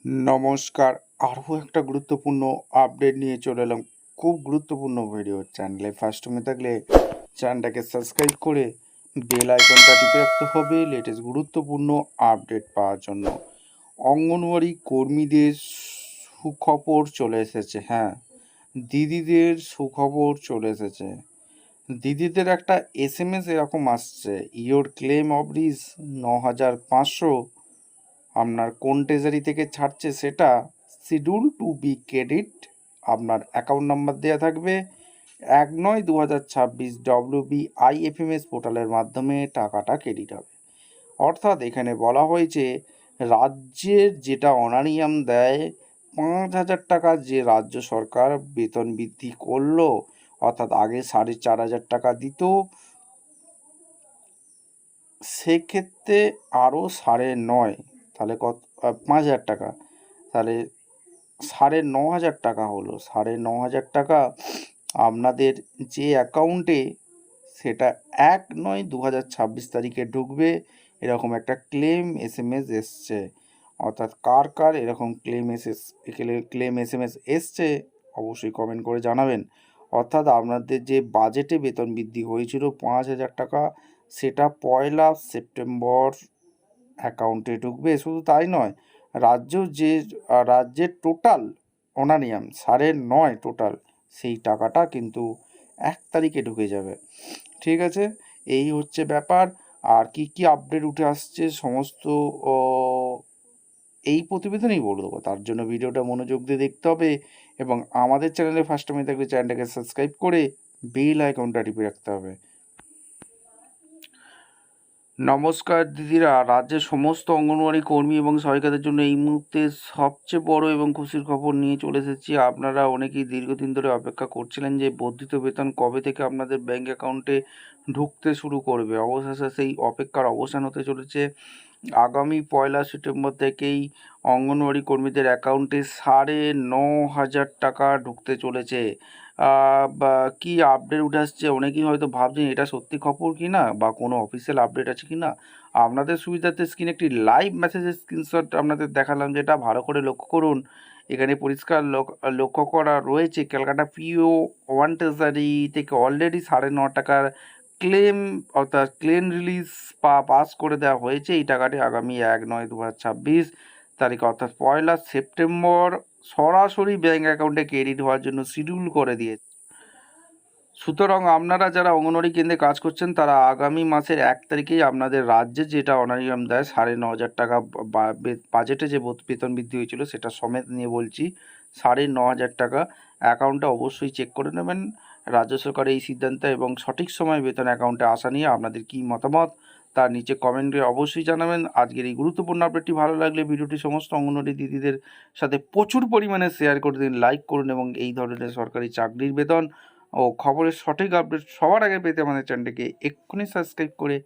নমস্কার, আরও একটা গুরুত্বপূর্ণ আপডেট নিয়ে চলে এলাম। খুব গুরুত্বপূর্ণ ভিডিও। চ্যানেলে ফার্স্ট টাইমে থাকলে চ্যানেলটাকে সাবস্ক্রাইব করে বেল আইকনটা টিপে রাখতে হবে লেটেস্ট গুরুত্বপূর্ণ আপডেট পাওয়ার জন্য। অঙ্গনওয়াড়ি কর্মীদের সুখবর চলে এসেছে। হ্যাঁ, দিদিদের সুখবর চলে এসেছে। দিদিদের একটা SMS এরকম আসছে, ইয়োর ক্লেম অফ রিস ৯,৫০০ আপনার কোন ট্রেজারি থেকে ছাড়ছে সেটা শিডিউল টু বি ক্রেডিট। আপনার অ্যাকাউন্ট নাম্বার দেওয়া থাকবে ১/৯/২০২৬ WBIFMS পোর্টালের মাধ্যমে টাকাটা ক্রেডিট হবে। অর্থাৎ এখানে বলা হয়েছে রাজ্যের যেটা অনারিয়াম দেয় ৫,০০০ টাকা, যে রাজ্য সরকার বেতন বৃদ্ধি করলো, অর্থাৎ আগে ৪,৫০০ টাকা দিত, সেক্ষেত্রে আরও ৯,৫০০, তাহলে কত, ৫,০০০ টাকা, তাহলে ৯,৫০০ টাকা হলো। ৯,৫০০ টাকা আপনাদের যে অ্যাকাউন্টে সেটা ১/৯/২০২৬ তারিখে ঢুকবে। এরকম একটা ক্লেম SMS এসছে। অর্থাৎ কার কার এরকম ক্লেম SMS এসছে অবশ্যই কমেন্ট করে জানাবেন। অর্থাৎ আপনাদের যে বাজেটে বেতন বৃদ্ধি হয়েছিল ৫,০০০ টাকা, সেটা ১লা সেপ্টেম্বর অ্যাকাউন্টে ঢুকবে। শুধু তাই নয়, রাজ্যের টোটাল অনারিয়াম ৯,৫০ টোটাল, সেই টাকাটা কিন্তু ১ তারিখে ঢুকে যাবে। ঠিক আছে, এই হচ্ছে ব্যাপার। আর কি কি আপডেট উঠে আসছে সমস্ত এই প্রতিবেদনেই বলে দেবো। তার জন্য ভিডিওটা মনোযোগ দিয়ে দেখতে হবে এবং আমাদের চ্যানেলে ফার্স্ট টাইমে থাকলে চ্যানেলটাকে সাবস্ক্রাইব করে বেল আইকনটা টিপে রাখতে হবে। নমস্কার দিদিরা, রাজ্যের সমস্ত অঙ্গনওয়াড়ি কর্মী এবং সহায়িকাদের জন্য এই মুহূর্তে সবচেয়ে বড় এবং খুশির খবর নিয়ে চলে এসেছি। আপনারা অনেকেই দীর্ঘদিন ধরে অপেক্ষা করছিলেন যে বর্ধিত বেতন কবে থেকে আপনাদের ব্যাঙ্ক অ্যাকাউন্টে ঢুকতে শুরু করবে। অবশেষে সেই অপেক্ষার অবসান হতে চলেছে। আগামী ১লা সেপ্টেম্বর থেকেই অঙ্গনওয়াড়ি কর্মীদের অ্যাকাউন্টে ৯,৫০০ টাকা ঢুকতে চলেছে। বা কী আপডেট উঠে আসছে, অনেকেই হয়তো ভাবছেন এটা সত্যি খবর কি না, বা কোনো অফিসিয়াল আপডেট আছে কি না। আপনাদের সুবিধার্থে স্ক্রিনে একটি লাইভ মেসেজের স্ক্রিনশট আপনাদের দেখালাম, যেটা ভালো করে লক্ষ্য করুন। এখানে পরিষ্কার লক্ষ্য করা রয়েছে ক্যালকাটা PO 1 ট্রেজারি থেকে অলরেডি ৯.৫ টাকার ক্লেম, অর্থাৎ ক্লেম রিলিজ পাস করে দেওয়া হয়েছে। এই টাকাটি আগামী ১/৯/২০২৬ তারিখ, অর্থাৎ ১লা সেপ্টেম্বর সরাসরি ব্যাঙ্ক অ্যাকাউন্টে ক্রেডিট হওয়ার জন্য শিডিউল করে দিয়েছে। সুতরাং আপনারা যারা অঙ্গনওয়াড়ি কেন্দ্রে কাজ করছেন তারা আগামী মাসের ১ তারিখেই আপনাদের রাজ্যে যেটা অনারিয়াম দেয় ৯,৫০০ টাকা, বাজেটে যে বেতন বৃদ্ধি হয়েছিল সেটা সমেত নিয়ে বলছি, ৯,৫০০ টাকা অ্যাকাউন্টে অবশ্যই চেক করে নেবেন। রাজ্য সরকার এই সিদ্ধান্ত এবং সঠিক সময় বেতন অ্যাকাউন্টে আসা নিয়ে আপনাদের কী মতামত তার নিচে কমেন্টে অবশ্যই জানাবেন। আজকের এই গুরুত্বপূর্ণ আপডেটটি ভালো লাগলে ভিডিওটি সমস্ত অঙ্গনওয়াড়ি দিদিদের সাথে প্রচুর পরিমাণে শেয়ার করে দিন, লাইক করুন এবং এই ধরনের সরকারি চাকরির বেতন ও খবরের সঠিক আপডেট সবার আগে পেতে আমাদের চ্যানেলটিকে এক্ষুনি সাবস্ক্রাইব করে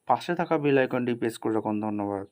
পাশে থাকা বেল আইকনটি প্রেস করে রাখুন। ধন্যবাদ।